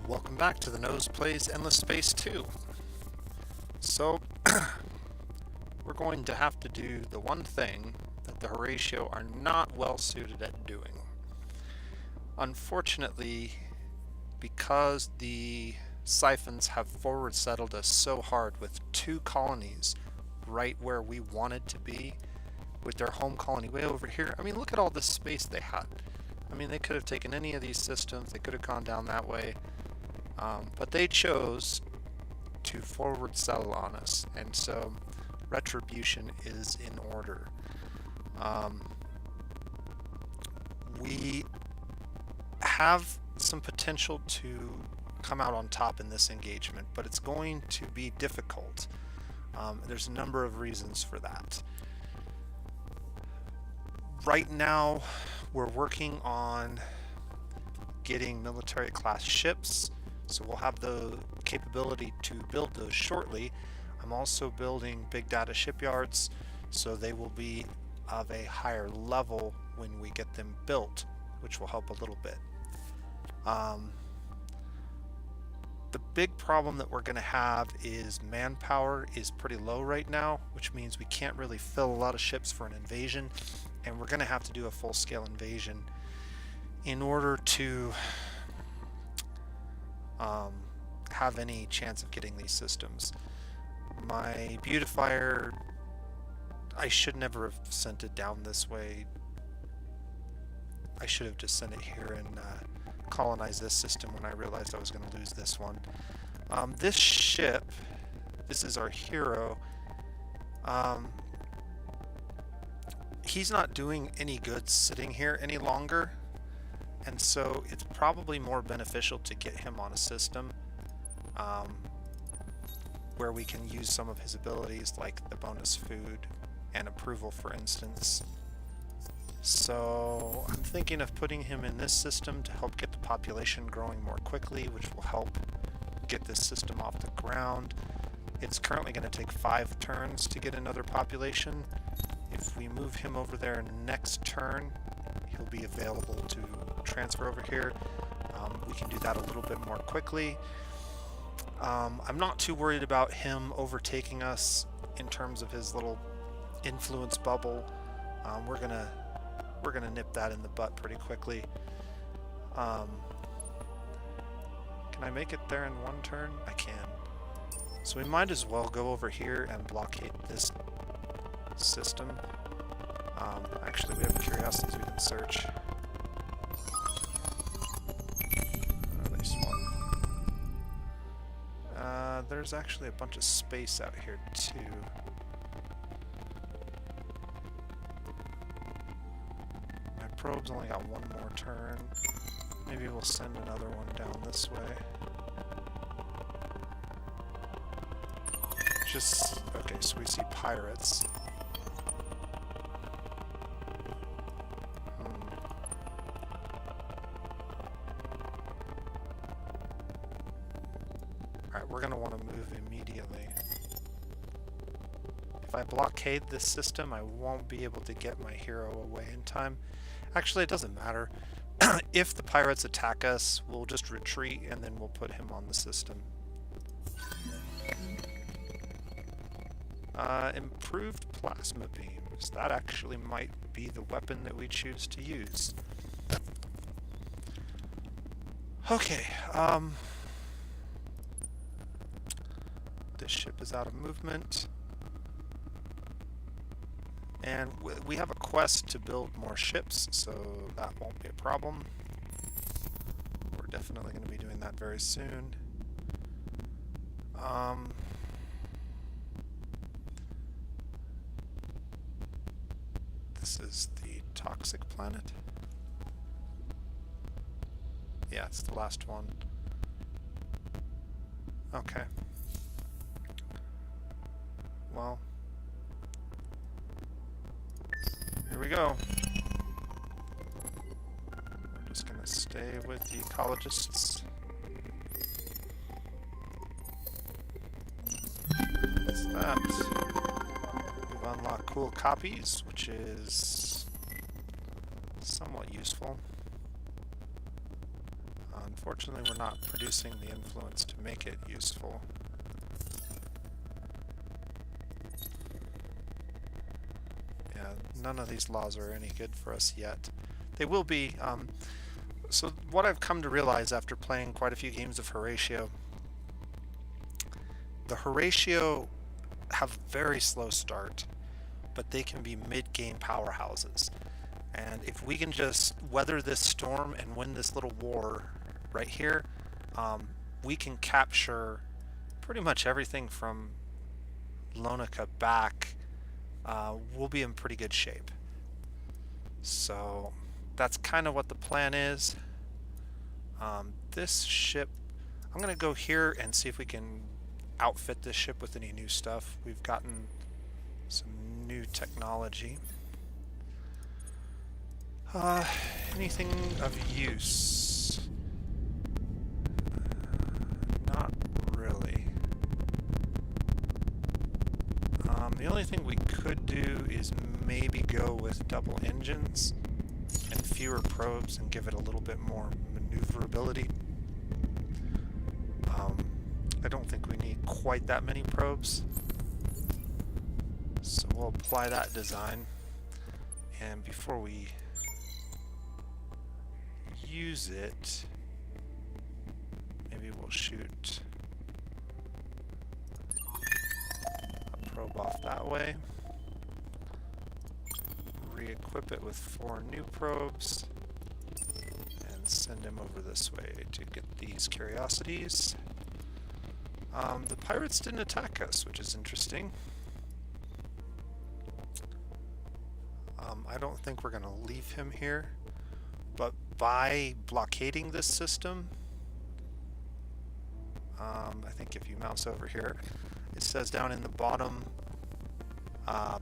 Welcome back to the Nose Plays Endless Space 2. So, we're going to have to do the one thing that the Horatio are not well suited at doing. Unfortunately, because the Syphons have forward settled us so hard with two colonies right where we wanted to be, with their home colony way over here. I mean, look at all this space they had. I mean, they could have taken any of these systems, they could have gone down that way. But they chose to forward settle on us, and so retribution is in order. We have some potential to come out on top in this engagement, but it's going to be difficult. There's a number of reasons for that. Right now, we're working on getting military class ships. So we'll have the capability to build those shortly. I'm also building big data shipyards, so they will be of a higher level when we get them built, which will help a little bit. The big problem that we're going to have is manpower is pretty low right now, which means we can't really fill a lot of ships for an invasion, and we're going to have to do a full-scale invasion in order to have any chance of getting these systems. My beautifier, I should never have sent it down this way. I should have just sent it here and colonized this system when I realized I was going to lose this one. This ship, this is our hero. He's not doing any good sitting here any longer. And so it's probably more beneficial to get him on a system where we can use some of his abilities, like the bonus food and approval, for instance. So I'm thinking of putting him in this system to help get the population growing more quickly, which will help get this system off the ground. It's currently going to take 5 turns to get another population. If we move him over there next turn, he'll be available to transfer over here. We can do that a little bit more quickly. I'm not too worried about him overtaking us in terms of his little influence bubble. We're gonna nip that in the butt pretty quickly. Can I make it there in 1 turn? I can. So we might as well go over here and blockade this system. Actually, we have curiosities we can search. Nice one. There's actually a bunch of space out here too. My probe's only got 1 more turn. Maybe we'll send another one down this way. Just, okay, so we see pirates. We're going to want to move immediately. If I blockade this system, I won't be able to get my hero away in time. Actually, it doesn't matter. If the pirates attack us, we'll just retreat and then we'll put him on the system. Improved plasma beams. That actually might be the weapon that we choose to use. Okay, this ship is out of movement. And we have a quest to build more ships, so that won't be a problem. We're definitely going to be doing that very soon. This is the toxic planet. Yeah, it's the last one. Okay. Well, here we go. We're just gonna stay with the ecologists. What's that? We've unlocked cool copies, which is somewhat useful. Unfortunately, we're not producing the influence to make it useful. Yeah, none of these laws are any good for us yet. They will be. So what I've come to realize after playing quite a few games of Horatio, the Horatio have a very slow start, but they can be mid-game powerhouses. And if we can just weather this storm and win this little war right here, we can capture pretty much everything from Lonica back. We'll be in pretty good shape. So that's kind of what the plan is. This ship, I'm going to go here and see if we can outfit this ship with any new stuff. We've gotten some new technology. Anything of use? Not really. The only thing we could do is maybe go with double engines and fewer probes and give it a little bit more maneuverability. I don't think we need quite that many probes, so we'll apply that design. And before we use it, maybe we'll shoot a probe off that way, re-equip it with 4 new probes, and send him over this way to get these curiosities. The pirates didn't attack us, which is interesting. I don't think we're going to leave him here, but by blockading this system, I think if you mouse over here, it says down in the bottom,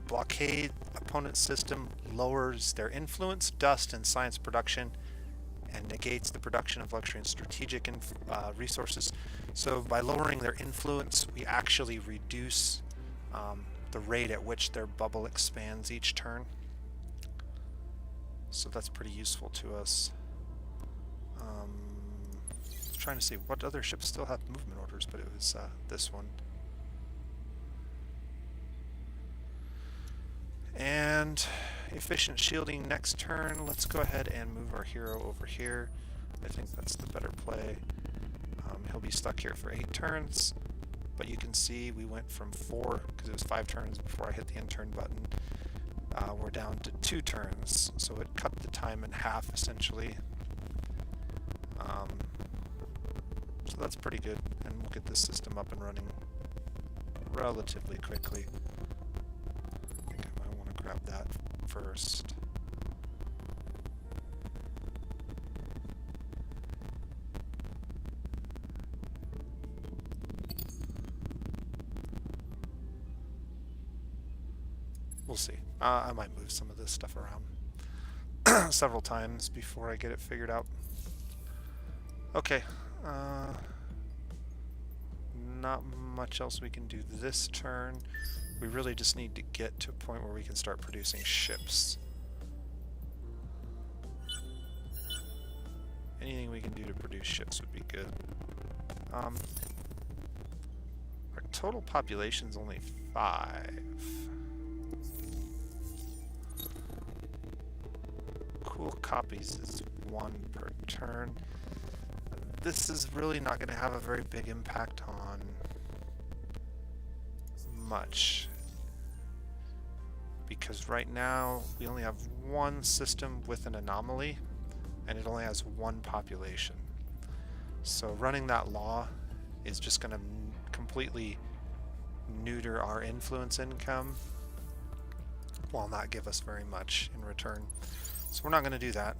blockade opponent system lowers their influence, dust, and science production, and negates the production of luxury and strategic resources. So by lowering their influence, we actually reduce the rate at which their bubble expands each turn. So that's pretty useful to us. I was trying to see what other ships still have movement orders, but it was this one. And efficient shielding next turn. Let's go ahead and move our hero over here. I think that's the better play. He'll be stuck here for 8 turns, but you can see we went from 4, because it was 5 turns before I hit the end turn button. We're down to 2 turns, so it cut the time in half essentially. So that's pretty good, and we'll get this system up and running relatively quickly. I think I might want to grab that first. We'll see. I might move some of this stuff around several times before I get it figured out. Okay. Not much else we can do this turn. We really just need to get to a point where we can start producing ships. Anything we can do to produce ships would be good. Our total population's only 5. Cool copies is 1 per turn. This is really not going to have a very big impact on much, because right now we only have 1 system with an anomaly and it only has 1 population. So running that law is just going to completely neuter our influence income while not give us very much in return. So we're not going to do that.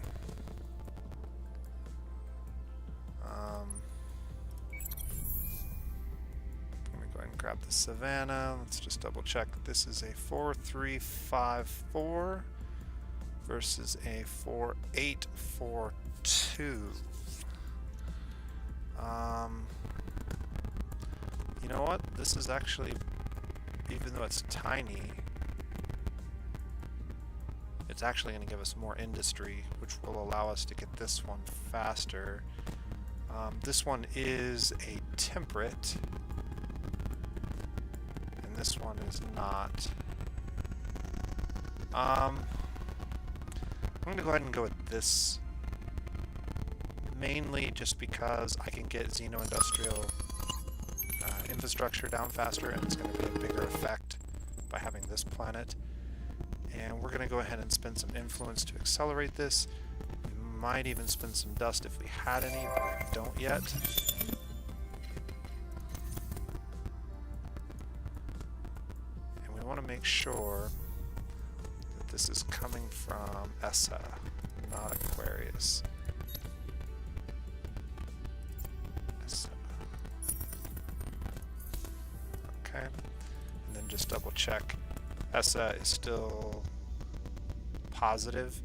Let me go ahead and grab the Savannah. Let's just double check. This is a 4-3-5-4 versus a 4-8-4-2. You know what? This is actually, even though it's tiny, it's actually going to give us more industry, which will allow us to get this one faster. This one is a temperate, and this one is not. I'm going to go ahead and go with this, mainly just because I can get Xeno-industrial infrastructure down faster, and it's going to be a bigger effect by having this planet. And we're going to go ahead and spend some influence to accelerate this. We might even spend some dust if we had any, but we don't yet. And we want to make sure that this is coming from ESA, not Aquarius. ESA. Okay. And then just double check. ESA is still positive,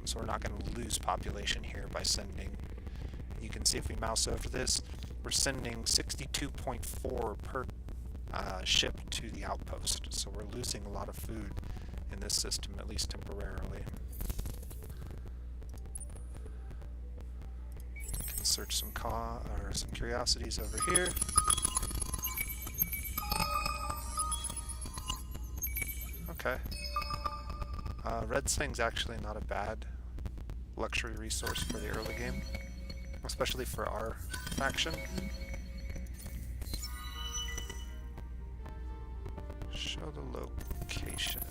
so we're not going to lose population here by sending. You can see if we mouse over this, we're sending 62.4 per ship to the outpost, so we're losing a lot of food in this system, at least temporarily. We can search some curiosities over here. Okay. Red Sing's actually not a bad luxury resource for the early game, especially for our faction. Show the location.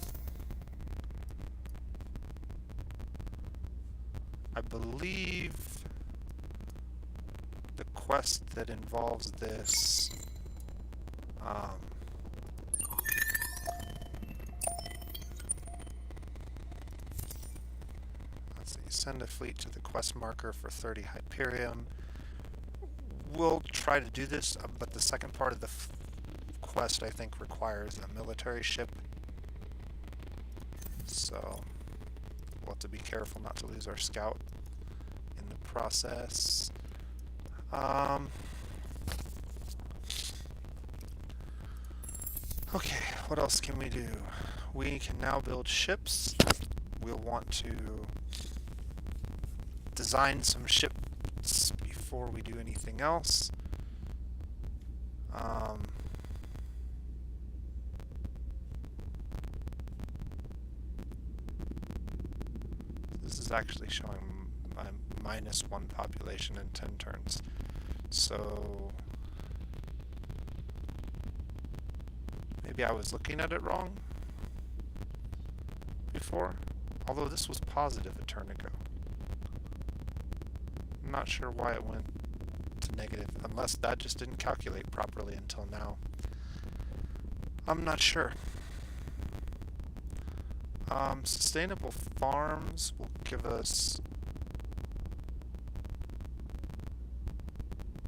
I believe the quest that involves this send a fleet to the quest marker for 30 Hyperion. We'll try to do this, but the second part of the quest I think requires a military ship. So we'll have to be careful not to lose our scout in the process. Okay, what else can we do? We can now build ships. We'll want to design some ships before we do anything else. This is actually showing my -1 population in 10 turns. So maybe I was looking at it wrong before, although this was positive a turn ago. I'm not sure why it went to negative, unless that just didn't calculate properly until now. I'm not sure. Sustainable farms will give us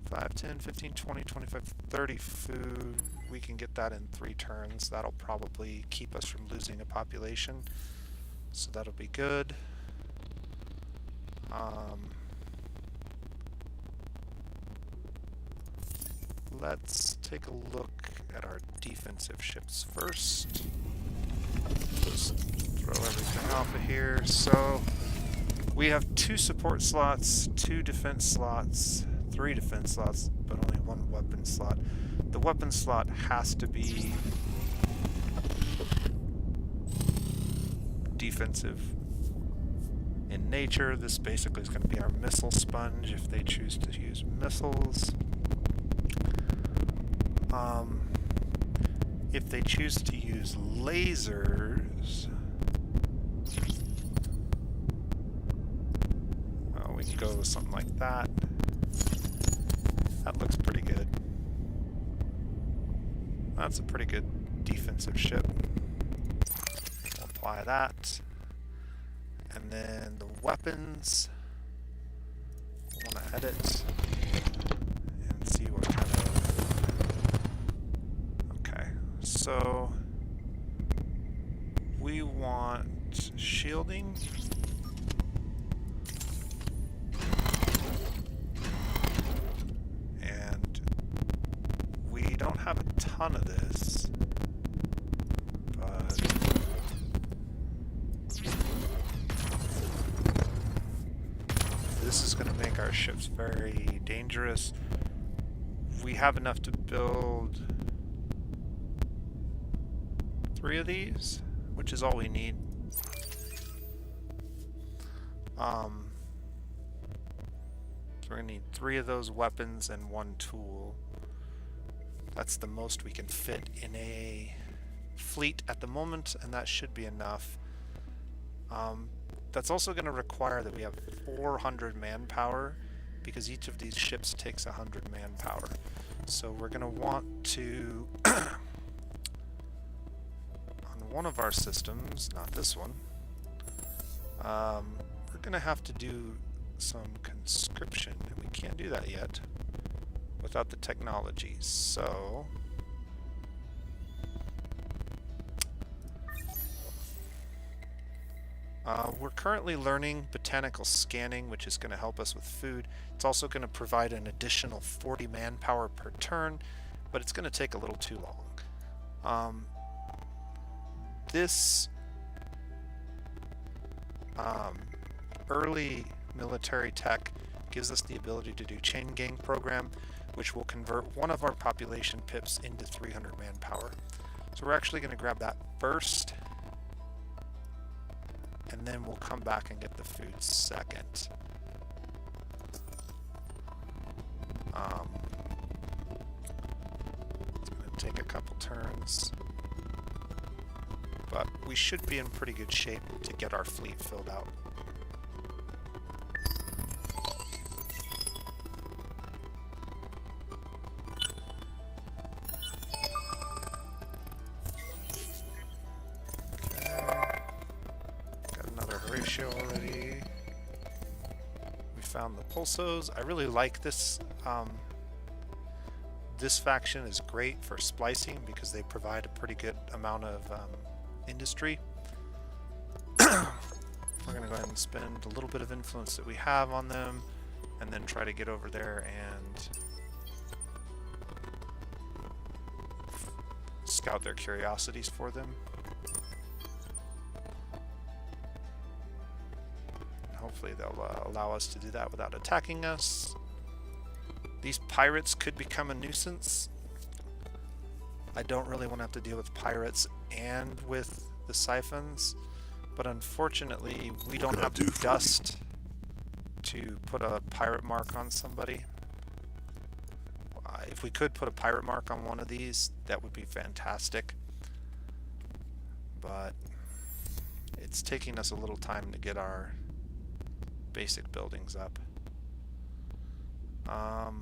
5, 10, 15, 20, 25, 30 food. We can get that in 3 turns. That'll probably keep us from losing a population, so that'll be good. Let's take a look at our defensive ships first. Just throw everything off of here. So we have 2 support slots, 2 defense slots, 3 defense slots, but only 1 weapon slot. The weapon slot has to be defensive in nature. This basically is going to be our missile sponge if they choose to use missiles. If they choose to use lasers, well, we can go with something like that. That looks pretty good. That's a pretty good defensive ship. We'll apply that. And then the weapons, we want to edit and see what kind of... Okay, so we want shielding. And we don't have a ton of this, but this is going to make our ships very dangerous. dangerous. We have enough to build 3 of these, which is all we need. So we're gonna need 3 of those weapons and 1 tool. That's the most we can fit in a fleet at the moment, and that should be enough. That's also going to require that we have 400 manpower, because each of these ships takes 100 manpower. So we're going to want to, on one of our systems, not this one, we're going to have to do some conscription, and we can't do that yet without the technology. So we're currently learning botanical scanning, which is going to help us with food. It's also going to provide an additional 40 manpower per turn, but it's going to take a little too long. This early military tech gives us the ability to do chain gang program, which will convert one of our population pips into 300 manpower. So we're actually going to grab that first, and then we'll come back and get the food second. It's going to take a couple turns, but we should be in pretty good shape to get our fleet filled out. Horatio already. We found the pulsos. I really like this. This faction is great for splicing because they provide a pretty good amount of industry. We're going to go ahead and spend a little bit of influence that we have on them, and then try to get over there and scout their curiosities for them. Hopefully they'll allow us to do that without attacking us. These pirates could become a nuisance. I don't really want to have to deal with pirates and with the Syphons, but unfortunately we don't have the dust to put a pirate mark on somebody. If we could put a pirate mark on one of these, that would be fantastic. But it's taking us a little time to get our basic buildings up. Go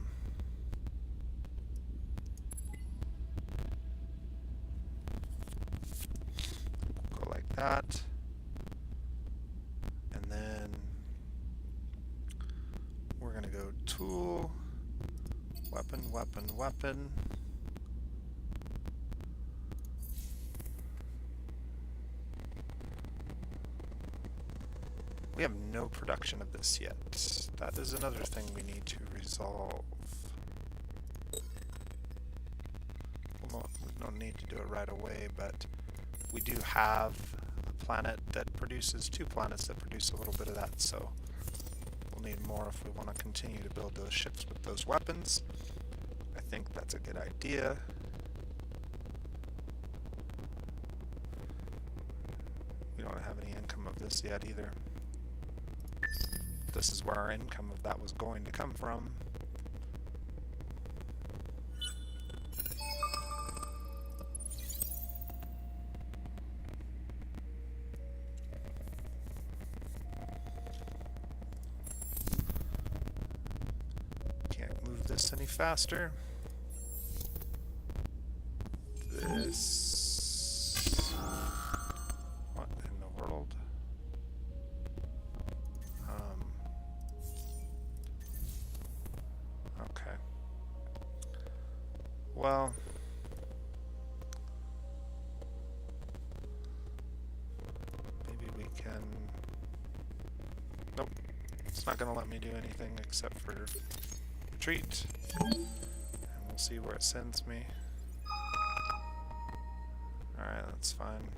like that, and then we're gonna go tool, weapon, weapon, weapon. We have no production of this yet. That is another thing we need to resolve. We don't need to do it right away, but we do have a planet that produces 2 planets that produce a little bit of that, so we'll need more if we want to continue to build those ships with those weapons. I think that's a good idea. We don't have any income of this yet either. This is where our income of that was going to come from. Can't move this any faster. This... What in the world? Okay. Well, maybe we can... Nope. It's not going to let me do anything except for retreat. And we'll see where it sends me. Alright, that's fine.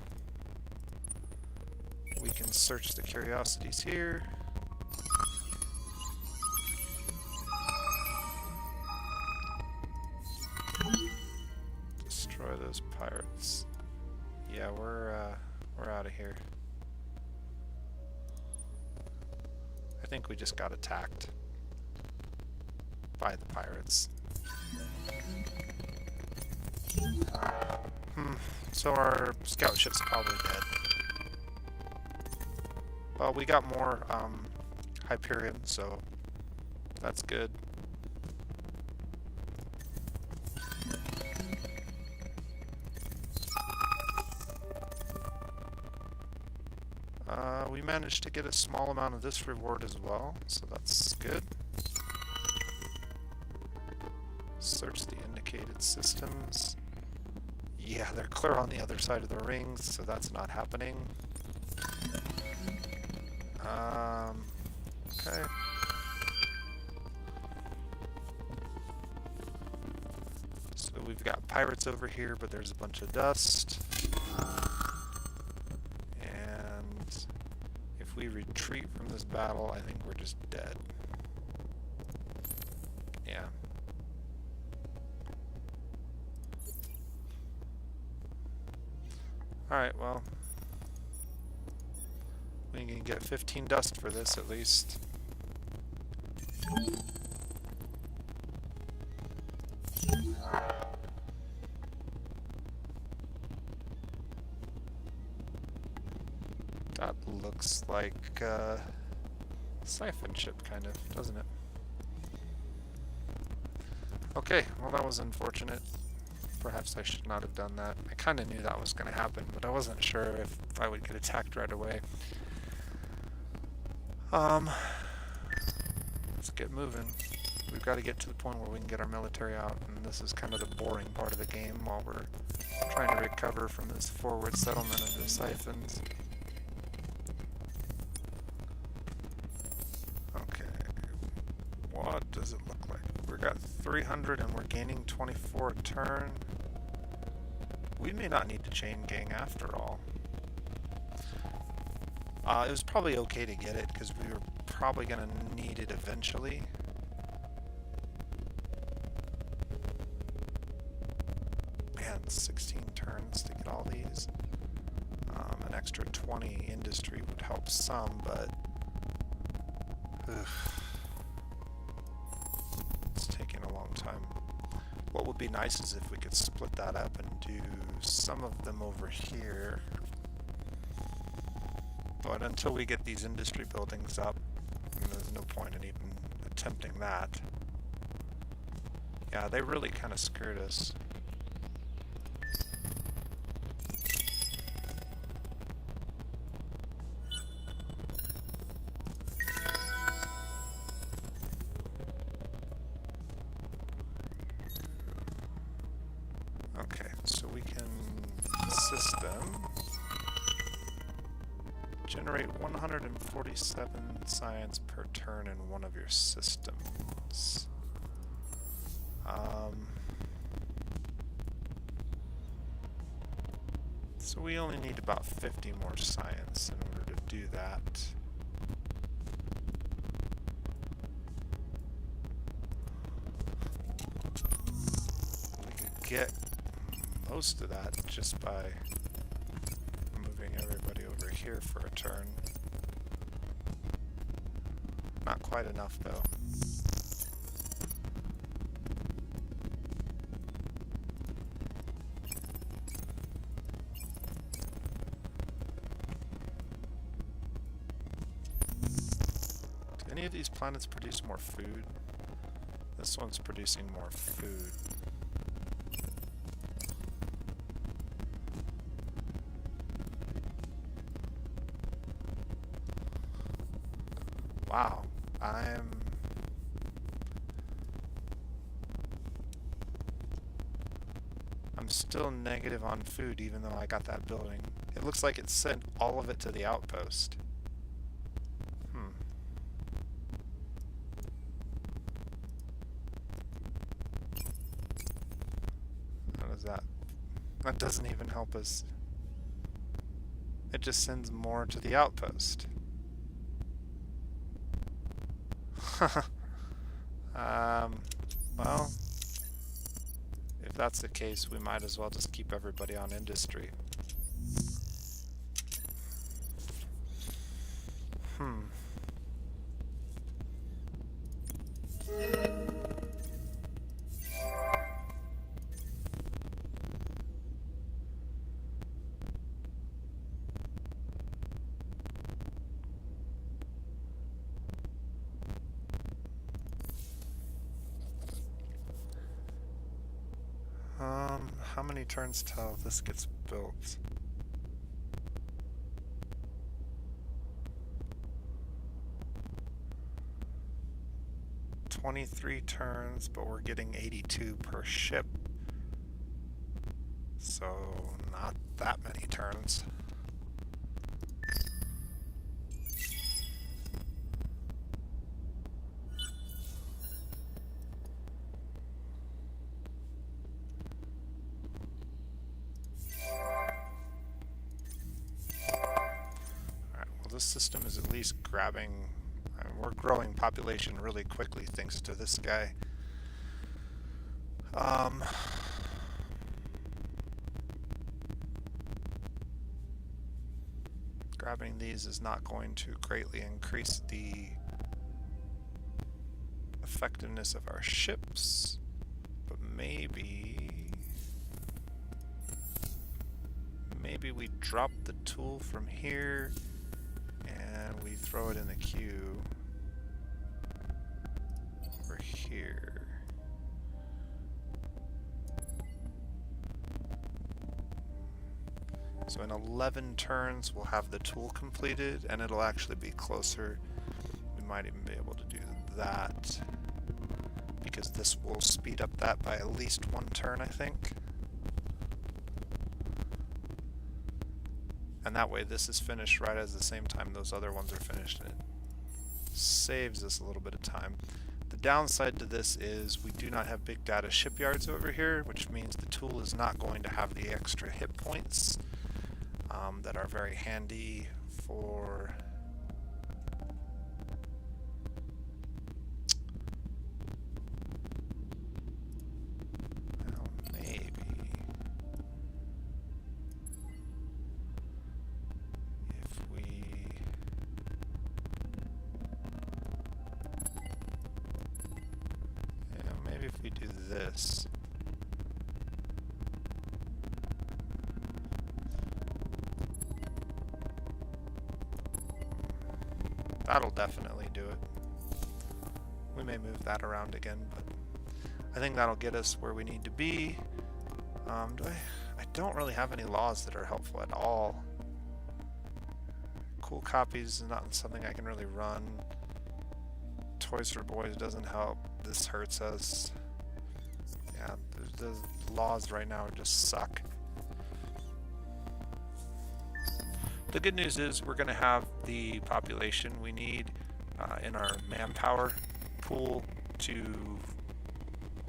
We can search the curiosities here. those pirates? Yeah, we're out of here. I think we just got attacked by the pirates. So our scout ship's probably dead. Well, we got more Hyperion, so that's good. We managed to get a small amount of this reward as well, so that's good. Search the indicated systems. Yeah, they're clear on the other side of the rings, so that's not happening. Okay. So we've got pirates over here, but there's a bunch of dust. And if we retreat from this battle, I think we're just dead. Yeah. Alright, well, we can get 15 dust for this at least. That looks like a Syphon ship, kind of, doesn't it? Okay, well that was unfortunate. Perhaps I should not have done that. I kind of knew that was going to happen, but I wasn't sure if I would get attacked right away. Let's get moving. We've got to get to the point where we can get our military out, and this is kind of the boring part of the game while we're trying to recover from this forward settlement of the Syphons. Okay, what does it look like? We've got 300 and we're gaining 24 a turn. We may not need to chain gang after all. It was probably okay to get it because we were probably going to need it eventually. Man, 16 turns to get all these. An extra 20 industry would help some, but it's taking a long time. What would be nice is if we could split that up and do some of them over here. But until we get these industry buildings up, there's no point in even attempting that. Yeah, they really kind of screwed us. Okay, so we can system generate 147 science per turn in one of your systems. So we only need about 50 more science in order to do that. We could get most of that just by moving everybody over here for a turn. Not quite enough though. Do any of these planets produce more food? This one's producing more food. Wow, I'm still negative on food even though I got that building. It looks like it sent all of it to the outpost. How does that? That doesn't even help us. It just sends more to the outpost. Well, if that's the case, we might as well just keep everybody on industry. How many turns till this gets built? "23 turns, but we're getting 82 per ship. So not that many turns. This system is at least grabbing. We're growing population really quickly thanks to this guy. Grabbing these is not going to greatly increase the effectiveness of our ships, but maybe we drop the tool from here and we throw it in the queue over here. So in 11 turns we'll have the tool completed, and it'll actually be closer. We might even be able to do that, because this will speed up that by at least 1 turn, I think. And that way this is finished right at the same time those other ones are finished, and it saves us a little bit of time. The downside to this is we do not have big data shipyards over here, which means the tool is not going to have the extra hit points that are very handy for if we do this. That'll definitely do it. We may move that around again, but I think that'll get us where we need to be. I don't really have any laws that are helpful at all. Cool copies is not something I can really run. Toys for Boys doesn't help. This hurts us. Yeah, the laws right now just suck. The good news is we're going to have the population we need in our manpower pool to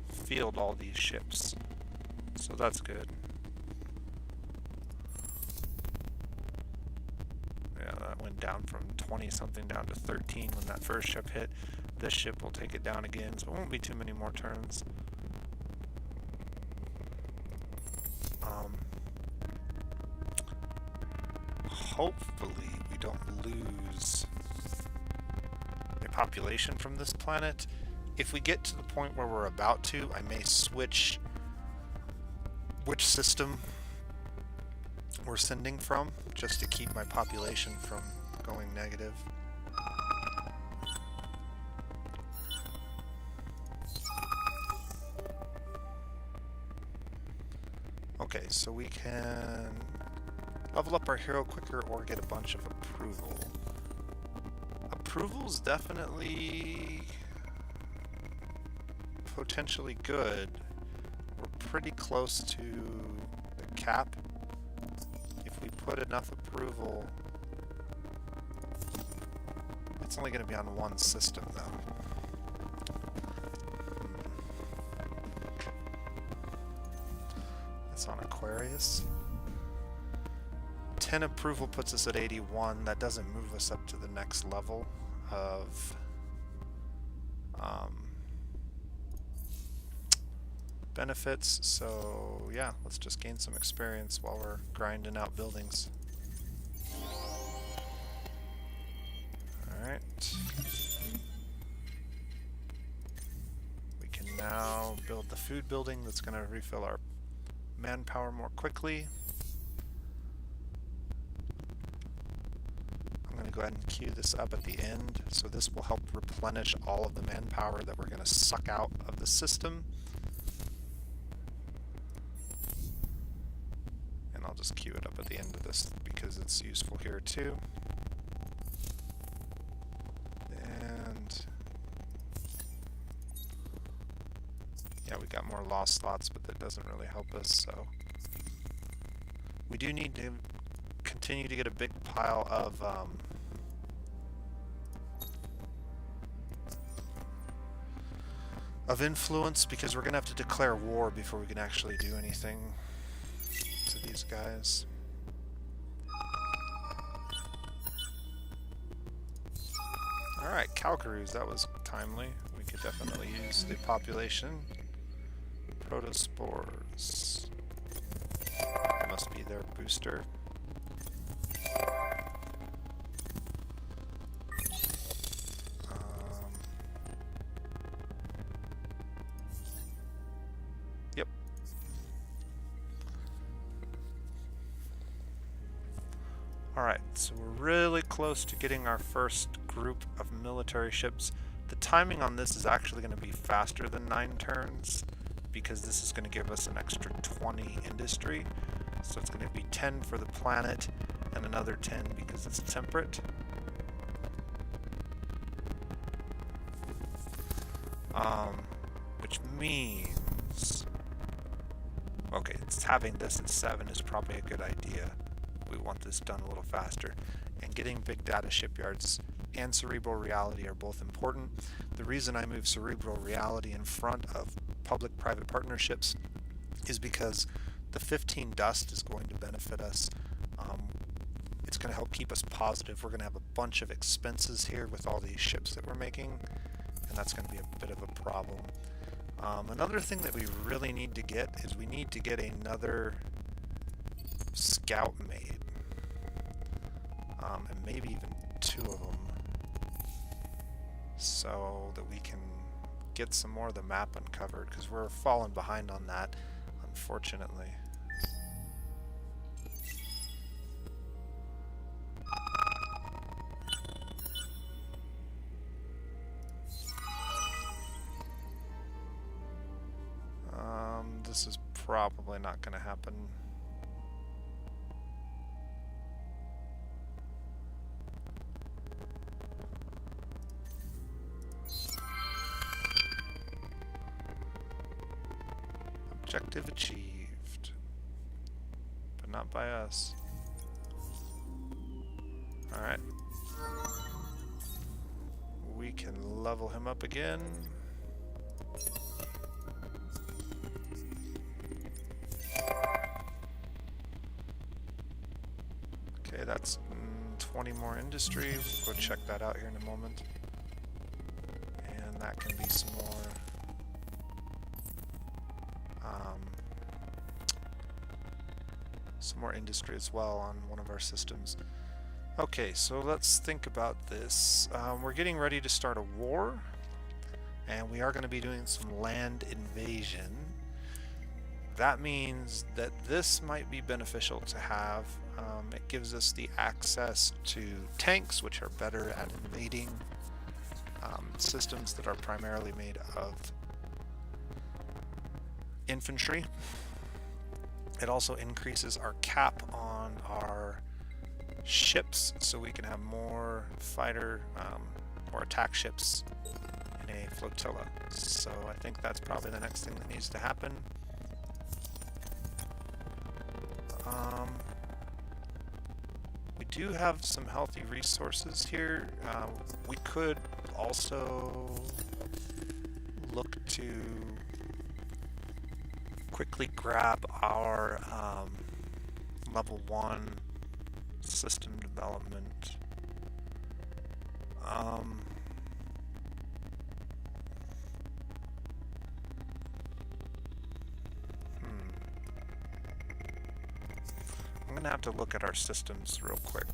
field all these ships. So that's good. Yeah, that went down from 20 something down to 13 when that first ship hit. This ship will take it down again, so it won't be too many more turns. Hopefully we don't lose a population from this planet. If we get to the point where we're about to, I may switch which system we're sending from, just to keep my population from going negative. Okay, so we can level up our hero quicker or get a bunch of approval. Approval's definitely potentially good. We're pretty close to the cap. If we put enough approval, it's only going to be on one system though. It's on Aquarius. 10 approval puts us at 81. That doesn't move us up to the next level of benefits, so yeah, let's just gain some experience while we're grinding out buildings. Alright. We can now build the food building that's going to refill our manpower more quickly. I'm going to go ahead and queue this up at the end, so this will help replenish all of the manpower that we're going to suck out of the system. And I'll just queue it up at the end of this because it's useful here too. And yeah, we got more lost slots, but that doesn't really help us, so we do need to continue to get a big pile of influence, because we're gonna have to declare war before we can actually do anything to these guys. Alright, Calcarews, that was timely. We could definitely use the population. Protospores. That must be their booster. Yep. Alright, so we're really close to getting our first group of military ships. The timing on this is actually going to be faster than 9 turns, because this is going to give us an extra 20 industry. So it's going to be 10 for the planet and another 10 because it's temperate. Which means, okay, it's having this at 7 is probably a good idea. We want this done a little faster. And getting big data shipyards and cerebral reality are both important. The reason I move cerebral reality in front of public-private partnerships is because the 15 dust is going to benefit us. It's going to help keep us positive. We're going to have a bunch of expenses here with all these ships that we're making, and that's going to be a bit of a problem. Another thing that we really need to get is we need to get another scout made, and maybe even 2 of them, so that we can get some more of the map uncovered, because we're falling behind on that, unfortunately. This is probably not going to happen. Objective achieved, but not by us. Alright. We can level him up again. Okay, that's 20 more industry. We'll go check that out here in a moment. And that can be some more industry as well on one of our systems. Okay, so let's think about this. We're getting ready to start a war, and we are going to be doing some land invasion. That means that this might be beneficial to have. It gives us the access to tanks, which are better at invading systems that are primarily made of infantry. It also increases our cap on our ships, so we can have more fighter or attack ships in a flotilla. So I think that's probably the next thing that needs to happen. We do have some healthy resources here. We could also look to quickly grab our level 1 system development. going to have to look at our systems real quick.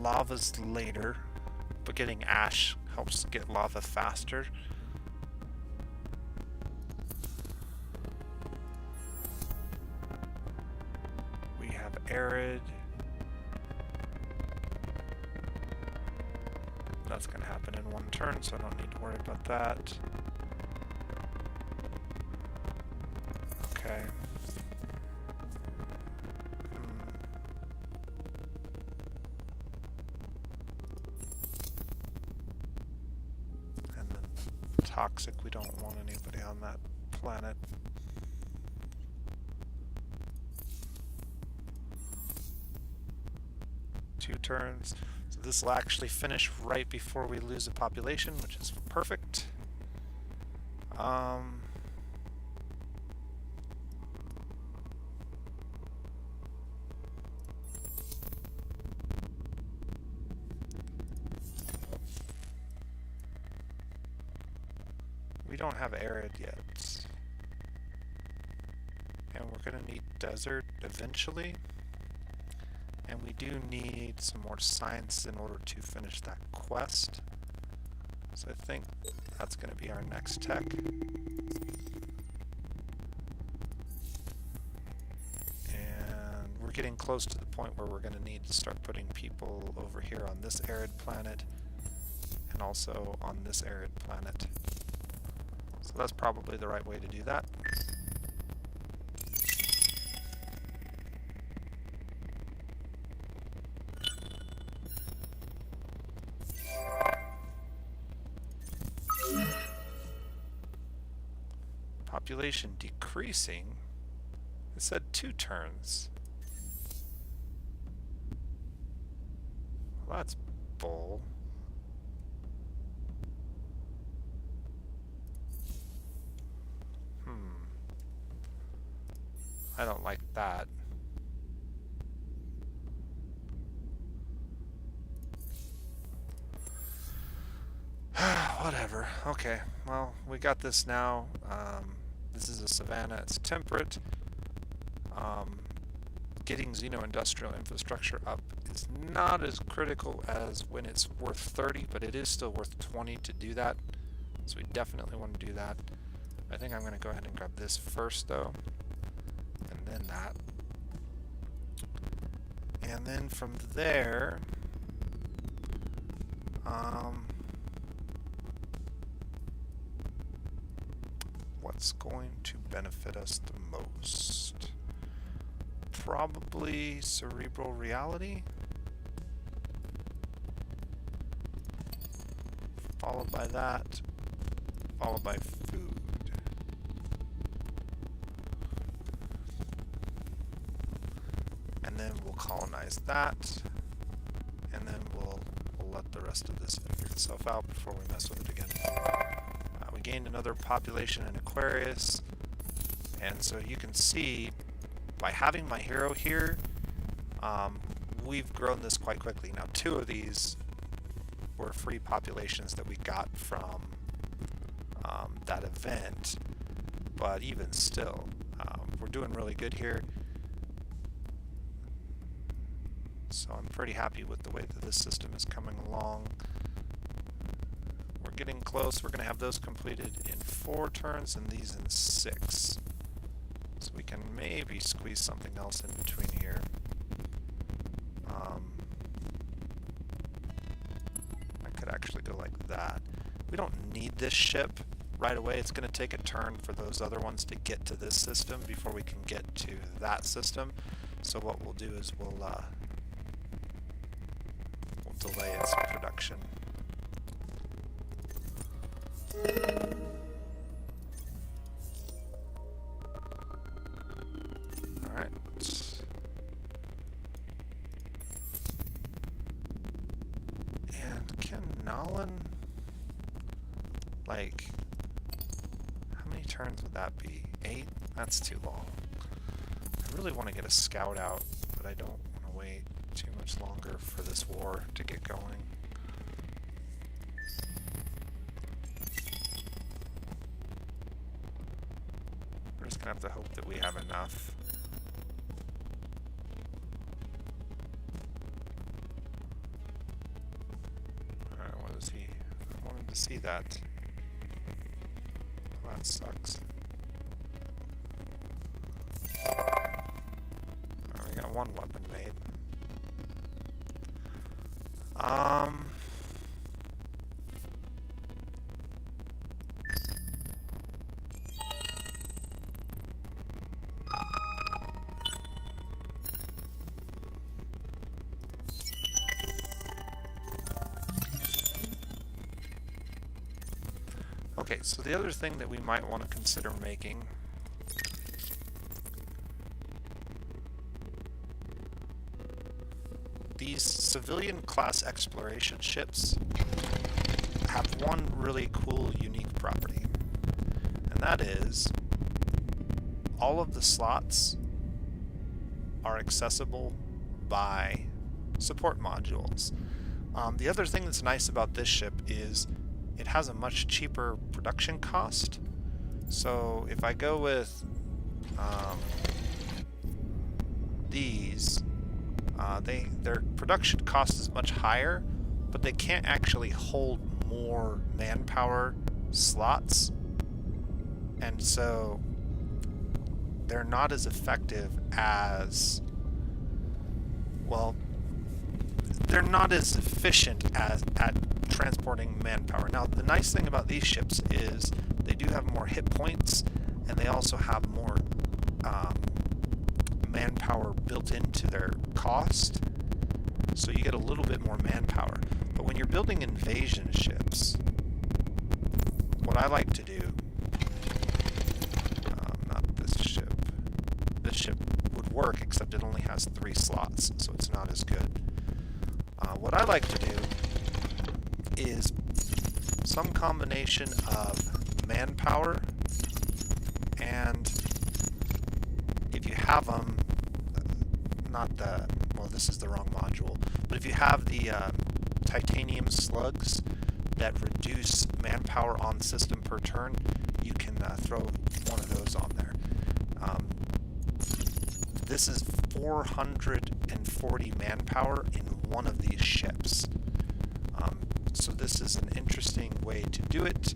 Lava's later, but getting ash helps get lava faster. We have arid. That's going to happen in one turn, so I don't need to worry about that. Okay. And then toxic, we don't want anybody on that planet. Two turns. So this will actually finish right before we lose a population, which is perfect. We don't have arid yet. And we're going to need desert eventually. And we do need some more science in order to finish that quest. So I think that's going to be our next tech. And we're getting close to the point where we're going to need to start putting people over here on this arid planet and also on this arid planet. So that's probably the right way to do that. Population decreasing. It said 2 turns. Well, that's bull. I don't like that. Whatever. Okay. Well, we got this now. This is a savanna. It's temperate. Getting xeno-industrial infrastructure up is not as critical as when it's worth 30, but it is still worth 20 to do that. So we definitely want to do that. I think I'm going to go ahead and grab this first, though. And then that. And then from there, what's going to benefit us the most? Probably cerebral reality, followed by that, followed by food. And then we'll colonize that, and then we'll let the rest of this figure itself out before we mess with it again. We gained another population in Aquarius, and so you can see by having my hero here, we've grown this quite quickly. Now 2 of these were free populations that we got from that event, but even still, we're doing really good here. So I'm pretty happy with the way that this system is coming along. We're getting close. We're going to have those completed in 4 turns and these in 6. So we can maybe squeeze something else in between here. I could actually go like that. We don't need this ship right away. It's going to take a turn for those other ones to get to this system before we can get to that system. So what we'll do is we'll delay its production. Alright. And can Nolan, like, how many turns would that be? 8? That's too long. I really want to get a scout out, but I don't want to wait too much longer for this war to get going. just gonna have to hope that we have enough. Alright, what is he? I wanted to see that. Well, that sucks. Oh, we got one weapon made. Okay, so the other thing that we might want to consider making these civilian class exploration ships have one really cool, unique property, and that is all of the slots are accessible by support modules. The other thing that's nice about this ship is it has a much cheaper production cost. So if I go with these, their production cost is much higher, but they can't actually hold more manpower slots, and so they're not as effective as, well, they're not as efficient as at transporting manpower. Now, the nice thing about these ships is they do have more hit points, and they also have more manpower built into their cost, so you get a little bit more manpower. But when you're building invasion ships, what I like to do, not this ship would work, except it only has 3 slots, so it's not as good. What I like to do is some combination of manpower, and if you have them, well, this is the wrong module, but if you have the titanium slugs that reduce manpower on system per turn, you can throw one of those on there. This is 440 manpower in one of these ships. So this is an interesting way to do it.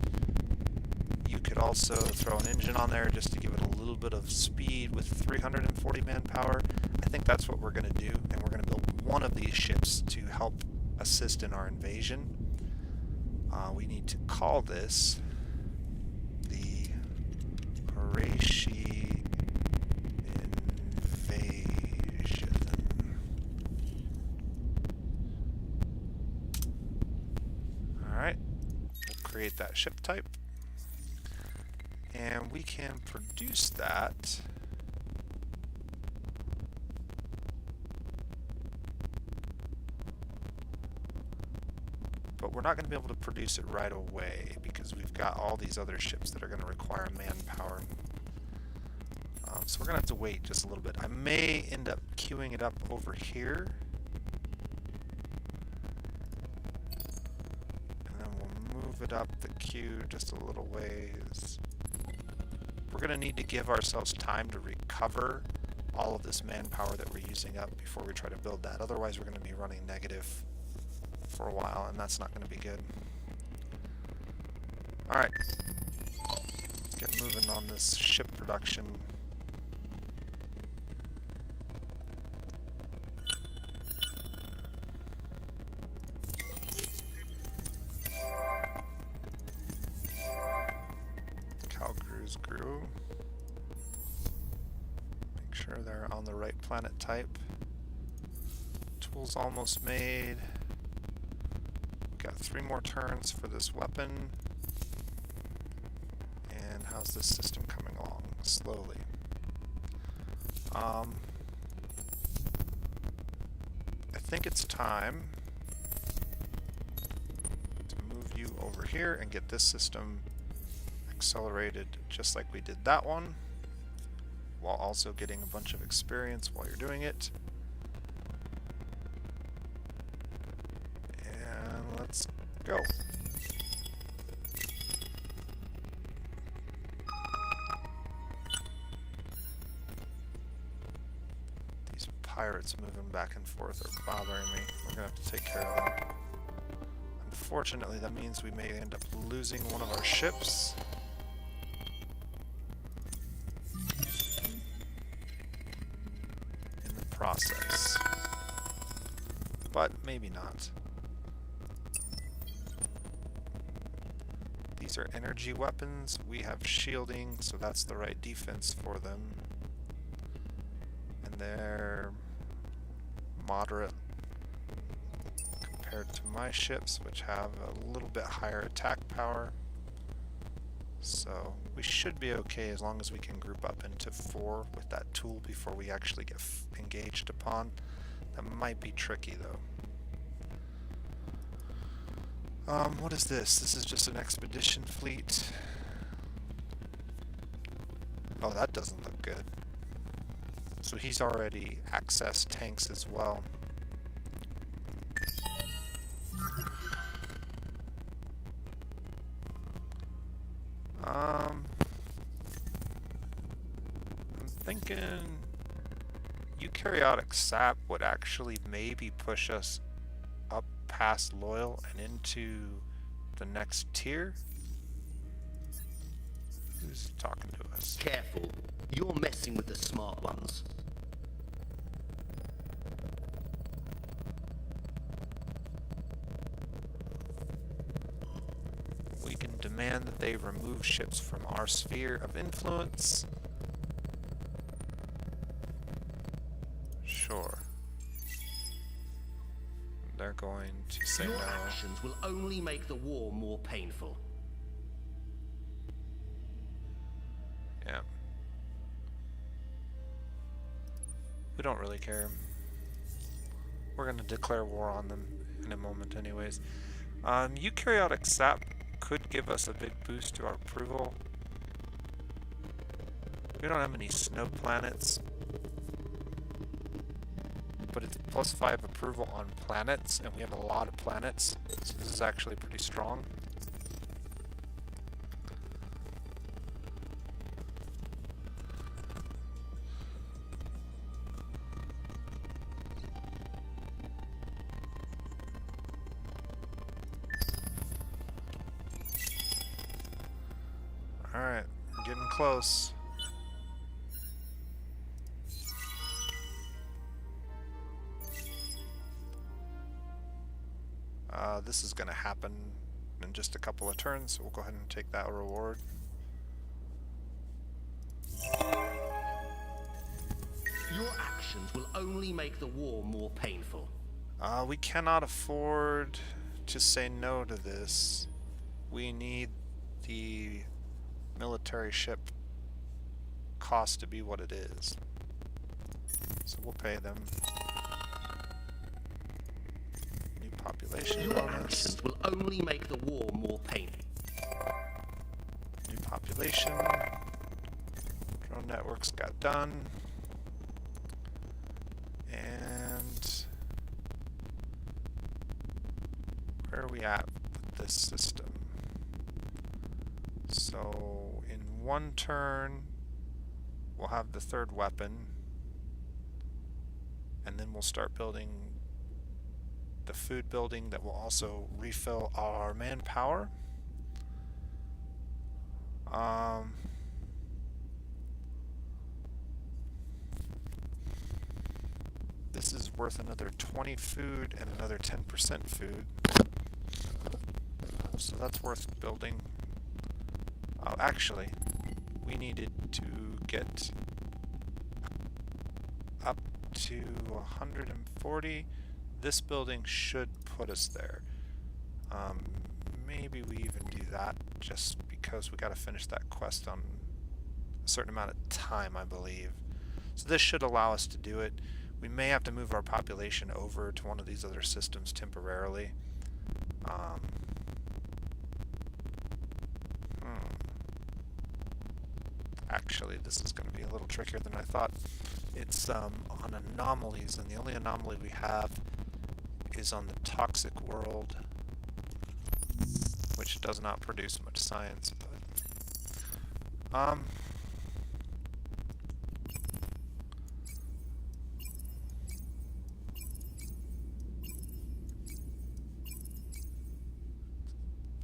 You could also throw an engine on there just to give it a little bit of speed with 340 manpower. I think that's what we're going to do, and we're going to build one of these ships to help assist in our invasion. We need to call this the Horatio invasion. Alright, we'll create that ship type, and we can produce that but we're not going to be able to produce it right away because we've got all these other ships that are going to require manpower. So we're going to have to wait just a little bit. I may end up queuing it up over here, and then we'll move it up the queue just a little ways. We're going to need to give ourselves time to recover all of this manpower that we're using up before we try to build that. Otherwise, we're going to be running negative for a while, and that's not going to be good. Alright, let's get moving on this ship production. Calgrews grew. Make sure they're on the right planet type. Tools almost made. Got 3 more turns for this weapon. And how's this system coming along? Slowly. I think it's time to move you over here and get this system accelerated just like we did that one, while also getting a bunch of experience while you're doing it. Let's go. pirates moving back and forth are bothering me. We're gonna have to take care of them. Unfortunately, that means we may end up losing one of our ships. In the process. But maybe not. These are energy weapons. We have shielding, so that's the right defense for them. And they're moderate compared to my ships, which have a little bit higher attack power. So we should be okay as long as we can group up into 4 with that tool before we actually get engaged upon. That might be tricky though. What is this? This is just an expedition fleet. Oh, that doesn't look good. So he's already accessed tanks as well. I'm thinking eukaryotic sap would actually maybe push us up past loyal and into the next tier. Who's talking to us? Careful, you're messing with the smart ones. We can demand that they remove ships from our sphere of influence. Sure. They're going to say Your no. actions will only make the war more painful. Yeah. We don't really care. We're going to declare war on them in a moment anyways. Eukaryotic sap could give us a big boost to our approval. We don't have any snow planets, but it's +5 approval on planets, and we have a lot of planets, so this is actually pretty strong. Alright, we're getting close. This is going to happen in just a couple of turns, so we'll go ahead and take that reward. Your actions will only make the war more painful. We cannot afford to say no to this. We need the military ship cost to be what it is. So we'll pay them. New population Your bonus. actions will only make the war more painful. New population. Drone networks got done. And where are we at with this system? So in one turn we'll have the third weapon, and then we'll start building the food building that will also refill our manpower. This is worth another 20 food and another 10% food. So that's worth building. Oh, actually, we needed to get up to 140. This building should put us there. Maybe we even do that just because we got to finish that quest on a certain amount of time, I believe. So this should allow us to do it. We may have to move our population over to one of these other systems temporarily. Actually, this is going to be a little trickier than I thought. It's on anomalies, and the only anomaly we have is on the toxic world, which does not produce much science. But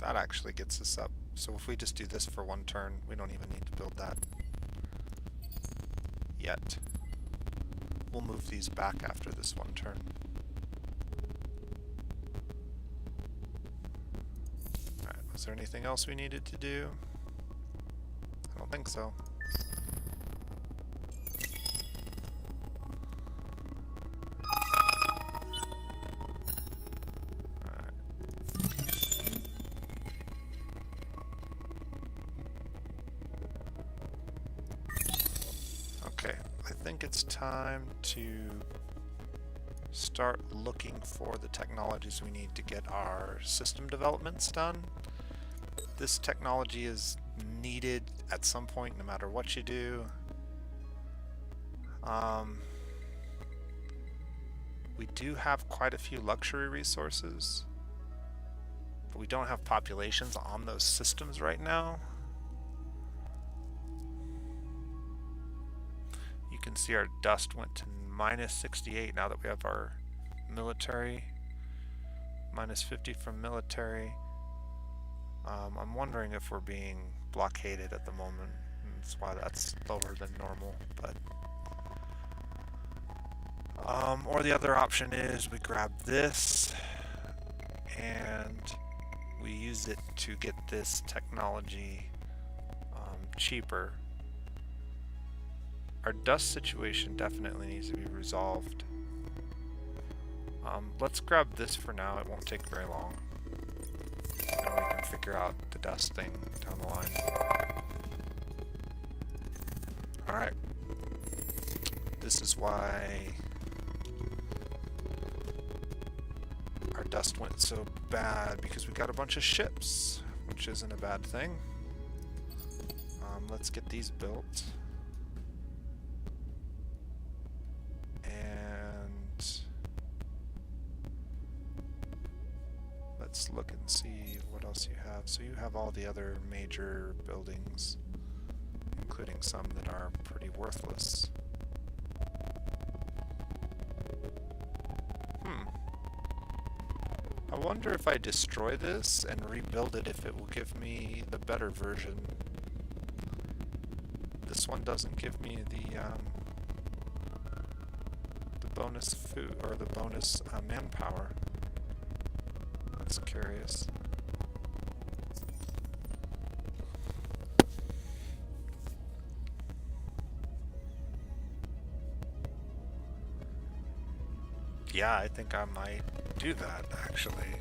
That actually gets us up. So if we just do this for one turn, we don't even need to build that yet. We'll move these back after this one turn. Alright, was there anything else we needed to do? I don't think so. Okay, I think it's time to start looking for the technologies we need to get our system developments done. This technology is needed at some point no matter what you do. We do have quite a few luxury resources, but we don't have populations on those systems right now. You can see our dust went to -68 now that we have our military. -50 from military. I'm wondering if we're being blockaded at the moment. That's why that's lower than normal. But or the other option is we grab this and we use it to get this technology cheaper. Our dust situation definitely needs to be resolved. Let's grab this for now. It won't take very long. And we can figure out the dust thing down the line. Alright. This is why our dust went so bad, because we got a bunch of ships, which isn't a bad thing. Let's get these built. Let's look and see what else you have. So you have all the other major buildings, including some that are pretty worthless. I wonder if I destroy this and rebuild it, if it will give me the better version. This one doesn't give me the bonus food or the bonus manpower. That's curious. Yeah, I think I might do that, actually.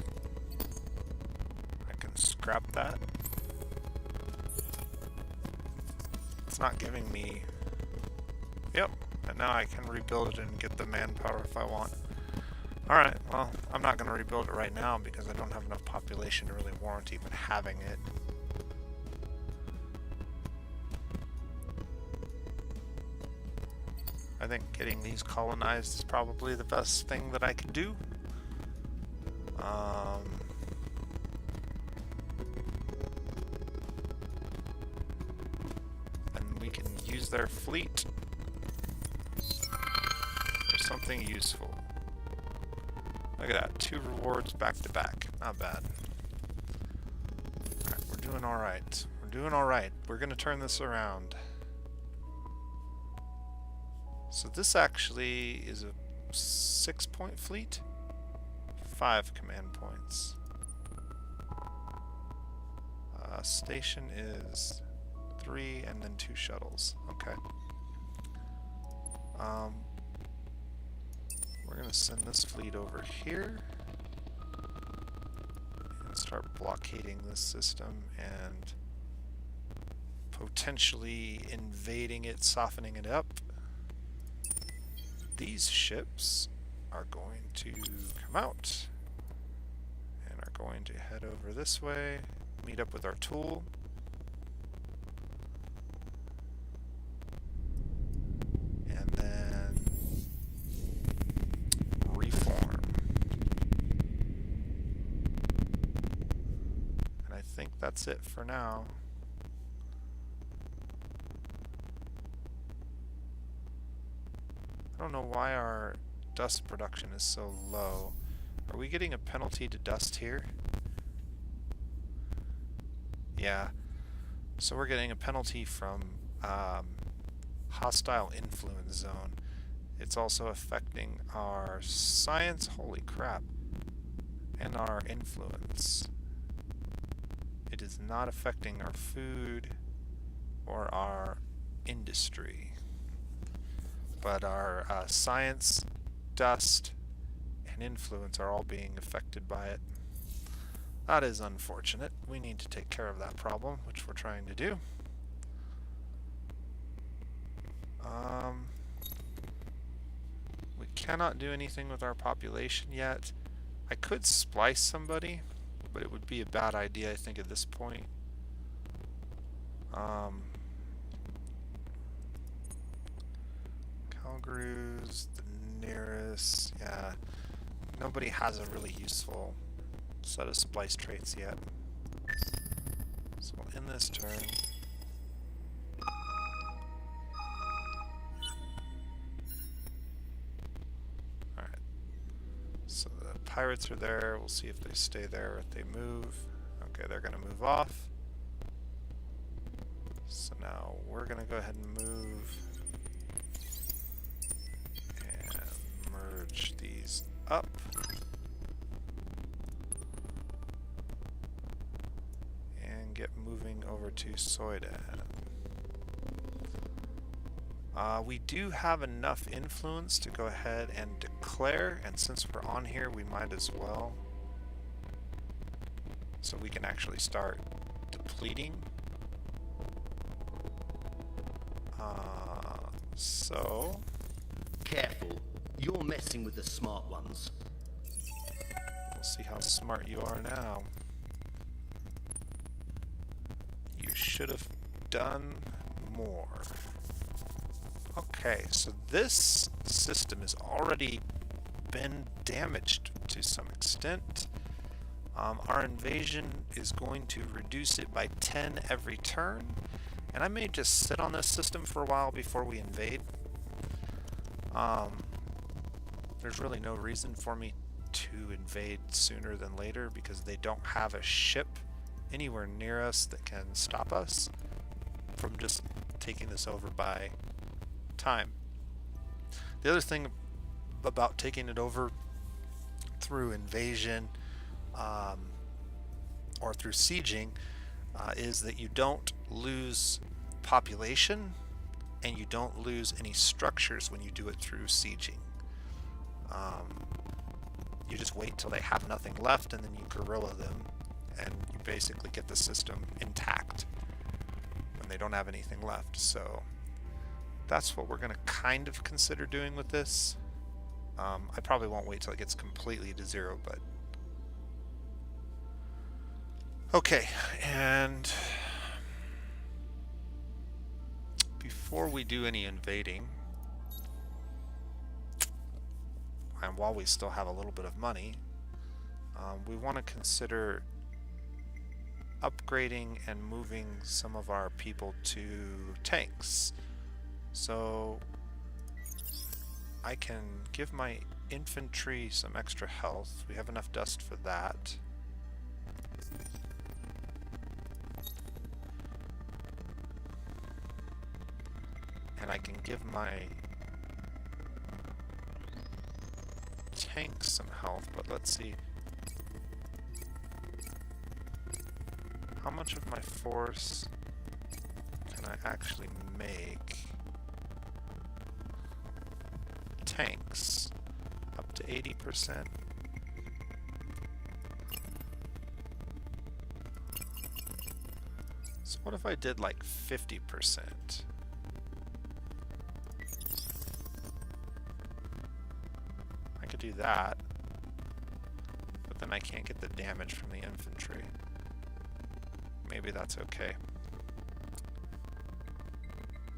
I can scrap that. It's not giving me... Yep, and now I can rebuild it and get the manpower if I want. Alright, well, I'm not going to rebuild it right now because I don't have enough population to really warrant even having it. I think getting these colonized is probably the best thing that I can do. And we can use their fleet for something useful. Look at that, 2 rewards back to back. Not bad. Alright, we're doing alright. We're doing alright. We're going to turn this around. So this actually is a 6-point fleet. 5 command points. Station is 3 and then 2 shuttles. Okay. We're going to send this fleet over here and start blockading this system and potentially invading it, softening it up. These ships are going to come out and are going to head over this way, meet up with our tool. And then reform. And I think that's it for now. I don't know why our dust production is so low. Are we getting a penalty to dust here? Yeah. So we're getting a penalty from hostile influence zone. It's also affecting our science, holy crap, and our influence. It is not affecting our food or our industry, but our science, dust, and influence are all being affected by it. That is unfortunate. We need to take care of that problem, which we're trying to do. We cannot do anything with our population yet. I could splice somebody, but it would be a bad idea, I think, at this point. Calgary's the nearest. Yeah, nobody has a really useful set of splice traits yet. So we'll end this turn. Alright. So the pirates are there. We'll see if they stay there or if they move. Okay, they're going to move off. So now we're going to go ahead and move and merge these up. And get moving over to Soydan. We do have enough influence to go ahead and declare, and since we're on here, we might as well. So we can actually start depleting. So... Careful, you're messing with the smart ones. We'll see how smart you are now. You should have done more. Okay, so this system has already been damaged to some extent. Our invasion is going to reduce it by 10 every turn, and I may just sit on this system for a while before we invade. There's really no reason for me to invade sooner than later because they don't have a ship anywhere near us that can stop us from just taking this over by time. The other thing about taking it over through invasion or through sieging is that you don't lose population and you don't lose any structures when you do it through sieging. You just wait till they have nothing left and then you guerrilla them and you basically get the system intact when they don't have anything left. So that's what we're going to kind of consider doing with this. I probably won't wait till it gets completely to zero, but okay. And before we do any invading, and while we still have a little bit of money, we want to consider upgrading and moving some of our people to tanks. So I can give my infantry some extra health. We have enough dust for that. And I can give my tanks some health, but let's see. How much of my force can I actually make tanks? Up to 80%. So what if I did like 50%? I could do that, but then I can't get the damage from the infantry. Maybe that's okay.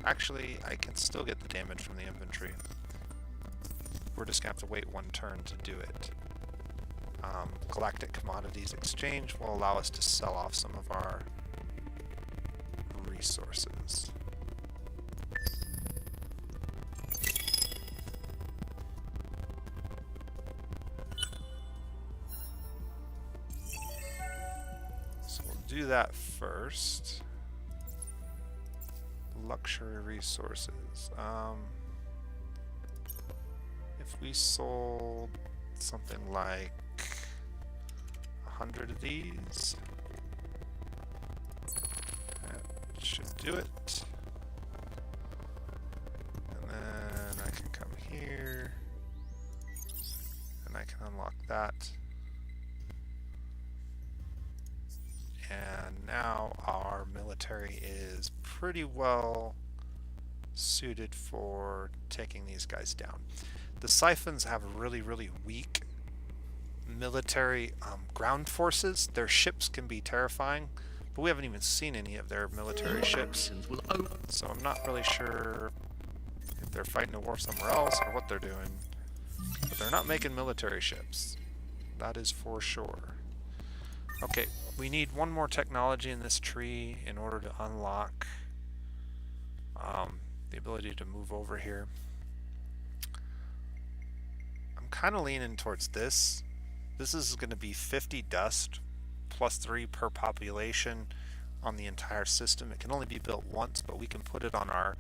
Actually, I can still get the damage from the infantry. We're just going to have to wait one turn to do it. Galactic Commodities Exchange will allow us to sell off some of our resources. So we'll do that first. Luxury resources. If we sold something like 100 of these, that should do it. And then I can come here and I can unlock that. And now our military is pretty well suited for taking these guys down. The Syphons have really, really weak military ground forces. Their ships can be terrifying, but we haven't even seen any of their military ships. So I'm not really sure if they're fighting a war somewhere else or what they're doing. But they're not making military ships. That is for sure. Okay, we need one more technology in this tree in order to unlock the ability to move over here. I'm kind of leaning towards this. This is going to be 50 dust plus 3 per population on the entire system. It can only be built once, but we can put it on our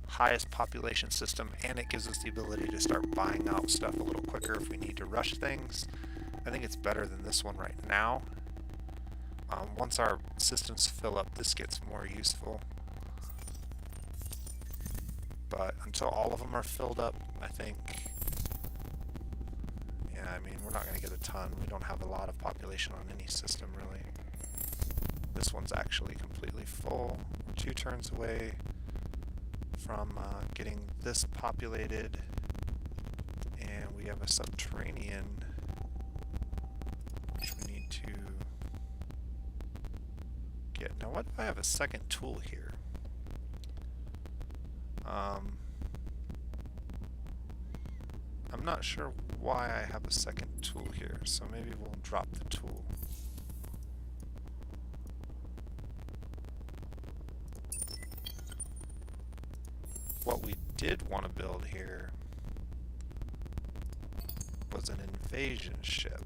highest population system, and it gives us the ability to start buying out stuff a little quicker if we need to rush things. I think it's better than this one right now. Once our systems fill up, this gets more useful. But until all of them are filled up, I think, yeah, I mean, we're not going to get a ton. We don't have a lot of population on any system, really. This one's actually completely full. 2 turns away from getting this populated. And we have a subterranean, which we need to get. Now, what if I have a second tool here? I'm not sure why I have a second tool here, so maybe we'll drop the tool. What we did want to build here was an invasion ship.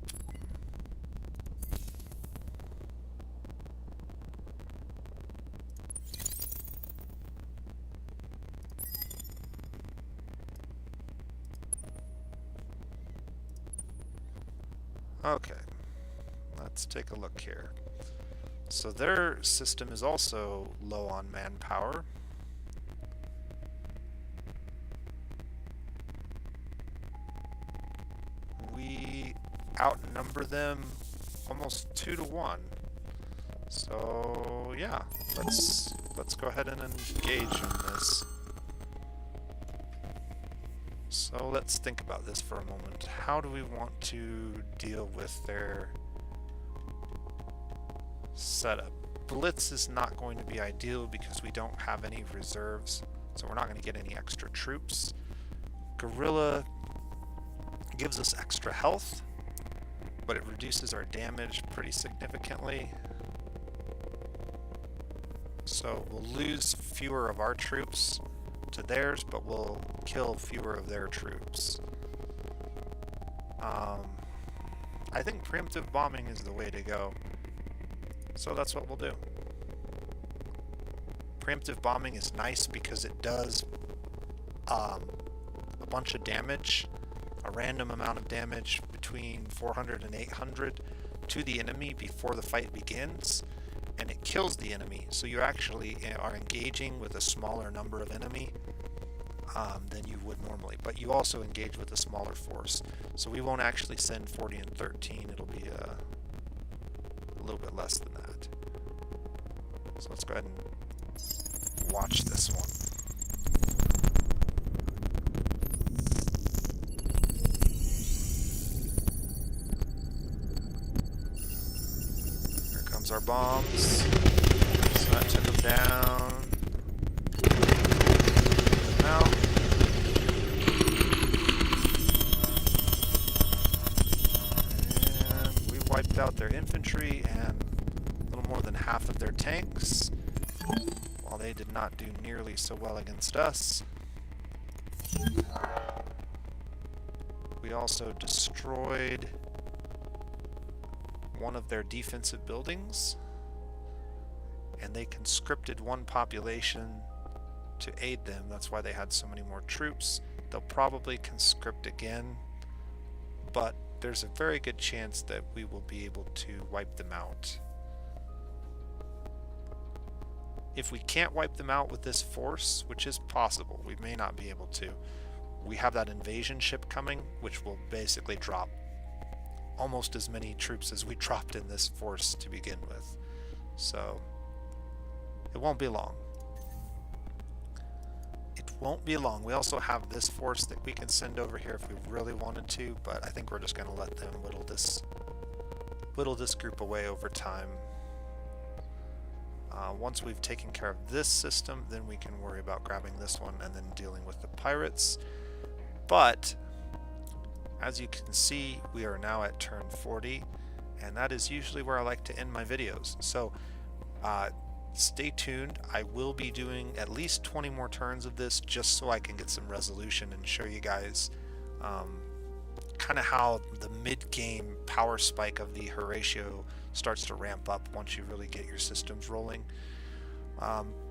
Okay, let's take a look here. So their system is also low on manpower. We outnumber them almost 2 to 1. So yeah, let's go ahead and engage in this. So let's think about this for a moment. How do we want to deal with their setup? Blitz is not going to be ideal because we don't have any reserves, so we're not going to get any extra troops. Guerrilla gives us extra health, but it reduces our damage pretty significantly. So we'll lose fewer of our troops to theirs, but we'll kill fewer of their troops. I think preemptive bombing is the way to go. So that's what we'll do. Preemptive bombing is nice because it does a bunch of damage, a random amount of damage between 400 and 800 to the enemy before the fight begins, and it kills the enemy. So you actually are engaging with a smaller number of enemy than you would normally, but you also engage with a smaller force. So we won't actually send 40 and 13, it'll be a little bit less than that. So let's go ahead and watch this one. Here comes our bombs. So that took them down. Now, and we wiped out their infantry and a little more than half of their tanks, while they did not do nearly so well against us. We also destroyed one of their defensive buildings. and they conscripted one population to aid them. That's why they had so many more troops. They'll probably conscript again, but there's a very good chance that we will be able to wipe them out. If we can't wipe them out with this force, which is possible, we may not be able to, we have that invasion ship coming, which will basically drop almost as many troops as we dropped in this force to begin with. So it won't be long. It won't be long. We also have this force that we can send over here if we really wanted to, but I think we're just going to let them whittle this group away over time. Once we've taken care of this system, then we can worry about grabbing this one and then dealing with the pirates. But as you can see, we are now at turn 40, and that is usually where I like to end my videos. So stay tuned. I will be doing at least 20 more turns of this just so I can get some resolution and show you guys kind of how the mid-game power spike of the Horatio starts to ramp up once you really get your systems rolling.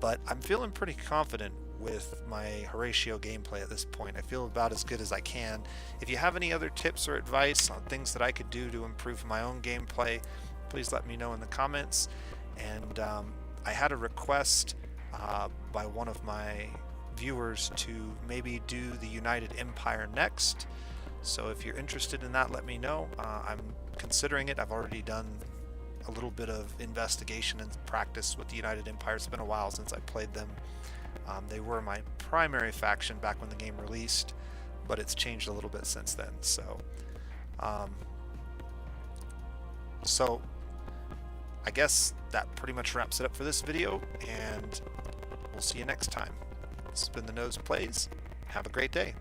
But I'm feeling pretty confident with my Horatio gameplay at this point. I feel about as good as I can. If you have any other tips or advice on things that I could do to improve my own gameplay, please let me know in the comments. And I had a request by one of my viewers to maybe do the United Empire next. So if you're interested in that, let me know. I'm considering it. I've already done a little bit of investigation and practice with the United Empire. It's been a while since I played them. They were my primary faction back when the game released, but it's changed a little bit since then. So I guess that pretty much wraps it up for this video, and we'll see you next time. This has been The Nose Plays. Have a great day.